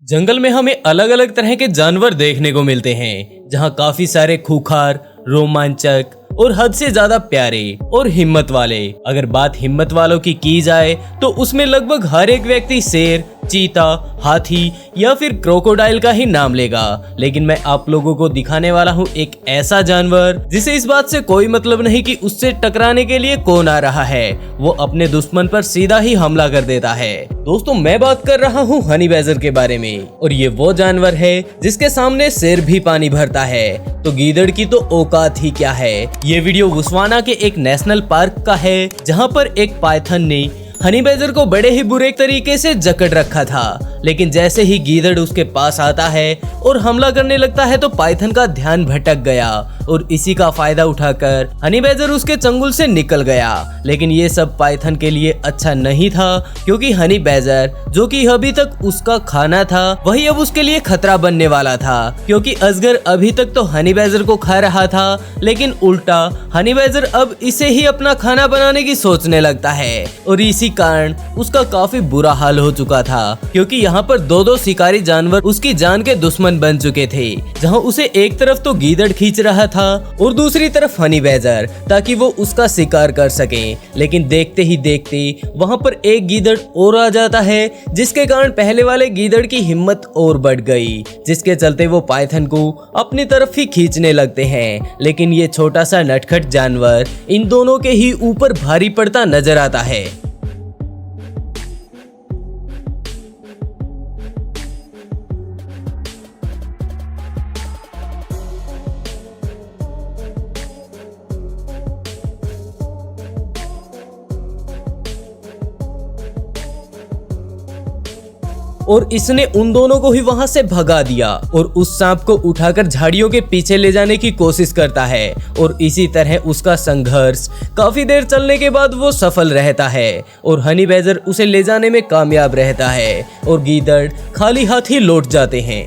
जंगल में हमें अलग अलग तरह के जानवर देखने को मिलते हैं, जहां काफी सारे खूंखार, रोमांचक और हद से ज्यादा प्यारे और हिम्मत वाले। अगर बात हिम्मत वालों की जाए तो उसमें लगभग हर एक व्यक्ति शेर, चीता, हाथी या फिर क्रोकोडाइल का ही नाम लेगा। लेकिन मैं आप लोगों को दिखाने वाला हूँ एक ऐसा जानवर जिसे इस बात से कोई मतलब नहीं कि उससे टकराने के लिए कौन आ रहा है, वो अपने दुश्मन पर सीधा ही हमला कर देता है। दोस्तों, मैं बात कर रहा हूँ हनी बैजर के बारे में, और ये वो जानवर है जिसके सामने शेर भी पानी भरता है, तो गीदड़ की तो औकात ही क्या है। ये वीडियो बोत्सवाना के एक नेशनल पार्क का है, जहाँ पर एक पाइथन ने हनी बैजर को बड़े ही बुरे तरीके से जकड़ रखा था। लेकिन जैसे ही गीदड़ उसके पास आता है और हमला करने लगता है तो पाइथन का ध्यान भटक गया और इसी का फायदा उठाकर हनी बैजर उसके चंगुल से निकल गया। लेकिन ये सब पाइथन के लिए अच्छा नहीं था, क्योंकि हनी बैजर जो कि अभी तक उसका खाना था, वही अब उसके लिए खतरा बनने वाला था। क्योंकि अजगर अभी तक तो हनी बैजर को खा रहा था, लेकिन उल्टा हनी बैजर अब इसे ही अपना खाना बनाने की सोचने लगता है, और इसी कारण उसका काफी बुरा हाल हो चुका था। क्योंकि यहाँ पर दो शिकारी जानवर उसकी जान के दुश्मन बन चुके थे, जहाँ उसे एक तरफ तो गीदड़ खींच रहा था और दूसरी तरफ हनी बैजर, ताकि वो उसका शिकार कर सके। लेकिन देखते ही देखते वहाँ पर एक गीदड़ और आ जाता है, जिसके कारण पहले वाले गीदड़ की हिम्मत और बढ़ गई, जिसके चलते वो पाइथन को अपनी तरफ ही खींचने लगते हैं। लेकिन ये छोटा सा नटखट जानवर इन दोनों के ही ऊपर भारी पड़ता नजर आता है। और इसने उन दोनों को ही वहां से भगा दिया और उस सांप को उठाकर झाड़ियों के पीछे ले जाने की कोशिश करता है। और इसी तरह उसका संघर्ष काफी देर चलने के बाद वो सफल रहता है और हनी बैजर उसे ले जाने में कामयाब रहता है और गीदड़ खाली हाथ ही लौट जाते हैं।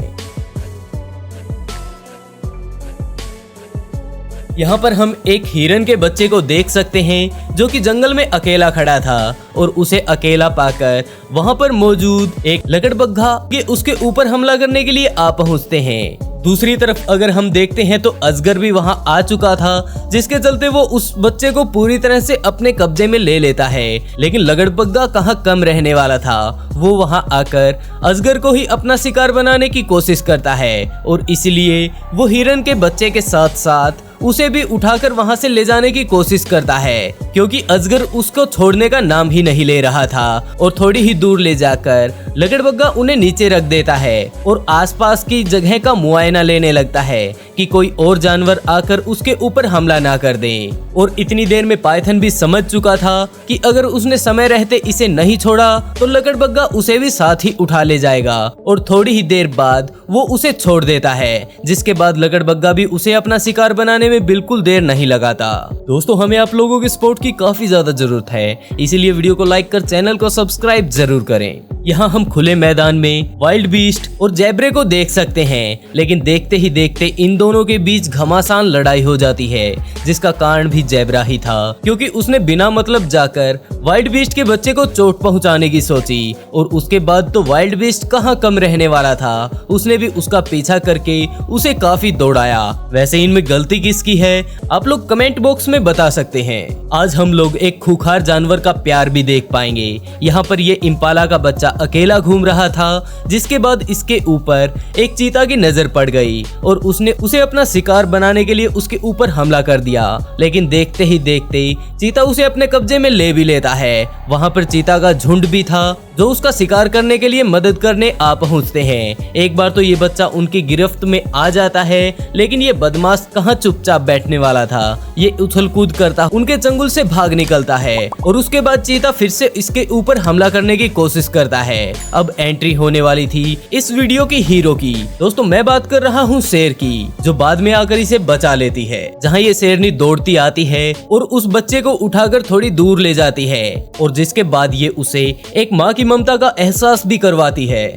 यहाँ पर हम एक हिरन के बच्चे को देख सकते हैं, जो कि जंगल में अकेला खड़ा था, और उसे अकेला पाकर वहाँ पर मौजूद एक लकड़बग्घा के उसके ऊपर हमला करने के लिए आ पहुँचते हैं। दूसरी तरफ अगर हम देखते हैं तो अजगर भी वहां आ चुका था, जिसके चलते वो उस बच्चे को पूरी तरह से अपने कब्जे में ले लेता है। लेकिन लकड़बग्घा कहाँ कम रहने वाला था, वो वहां आकर अजगर को ही अपना शिकार बनाने की कोशिश करता है, और इसलिए वो हिरन के बच्चे के साथ साथ उसे भी उठाकर वहां से ले जाने की कोशिश करता है, क्योंकि अजगर उसको छोड़ने का नाम ही नहीं ले रहा था। और थोड़ी ही दूर ले जाकर लकड़बग्घा उन्हें नीचे रख देता है और आसपास की जगह का मुआयना लेने लगता है कि कोई और जानवर आकर उसके ऊपर हमला ना कर दे। और इतनी देर में पाइथन भी समझ चुका था कि अगर उसने समय रहते इसे नहीं छोड़ा तो लकड़बग्घा उसे भी साथ ही उठा ले जाएगा, और थोड़ी ही देर बाद वो उसे छोड़ देता है, जिसके बाद लकड़बग्घा भी उसे अपना शिकार बनाने में बिल्कुल देर नहीं लगाता। दोस्तों, हमें आप लोगों के सपोर्ट की काफी ज्यादा जरूरत है, इसीलिए वीडियो को लाइक कर चैनल को सब्सक्राइब जरूर करें। यहाँ हम खुले मैदान में वाइल्ड बीस्ट और जैबरे को देख सकते हैं, लेकिन देखते ही देखते इन दोनों के बीच घमासान लड़ाई हो जाती है, जिसका कारण भी जैबरा ही था, क्योंकि उसने बिना मतलब जाकर वाइल्ड बीस्ट के बच्चे को चोट पहुंचाने की सोची। और उसके बाद तो वाइल्ड बीस्ट कहाँ कम रहने वाला था, उसने भी उसका पीछा करके उसे काफी दौड़ाया। वैसे इनमें गलती किसकी है, आप लोग कमेंट बॉक्स में बता सकते हैं। आज हम लोग एक खूंखार जानवर का प्यार भी देख पाएंगे। यहाँ पर ये इम्पाला का बच्चा अकेला घूम रहा था, जिसके बाद इसके ऊपर एक चीता की नजर पड़ गई और उसने उसे अपना शिकार बनाने के लिए उसके ऊपर हमला कर दिया। लेकिन देखते ही देखते चीता उसे अपने कब्जे में ले भी लेता है। वहाँ पर चीता का झुंड भी था, जो उसका शिकार करने के लिए मदद करने आ पहुँचते हैं। एक बार तो ये बच्चा उनकी गिरफ्त में आ जाता है, लेकिन ये बदमाश कहाँ चुपचाप बैठने वाला था, ये उछल कूद करता उनके चंगुल से भाग निकलता है, और उसके बाद चीता फिर से इसके ऊपर हमला करने की कोशिश करता है। अब एंट्री होने वाली थी इस वीडियो की हीरो की। दोस्तों, मैं बात कर रहा हूँ शेर की, जो बाद में आकर इसे बचा लेती है, जहाँ ये शेरनी दौड़ती आती है और उस बच्चे को उठाकर थोड़ी दूर ले जाती है, और जिसके बाद ये उसे एक माँ की ममता का एहसास भी करवाती है।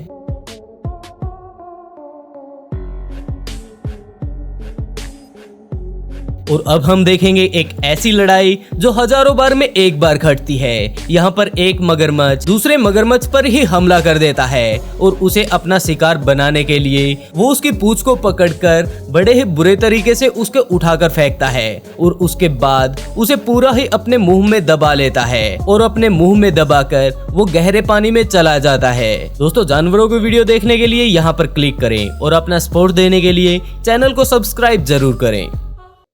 और अब हम देखेंगे एक ऐसी लड़ाई जो हजारों बार में एक बार घटती है। यहाँ पर एक मगरमच्छ दूसरे मगरमच्छ पर ही हमला कर देता है और उसे अपना शिकार बनाने के लिए वो उसकी पूंछ को पकड़कर बड़े ही बुरे तरीके से उसके उठाकर फेंकता है और उसके बाद उसे पूरा ही अपने मुंह में दबा लेता है और अपने मुंह में दबाकर वो गहरे पानी में चला जाता है। दोस्तों, जानवरों की वीडियो देखने के लिए यहाँ पर क्लिक करें और अपना सपोर्ट देने के लिए चैनल को सब्सक्राइब जरूर करें।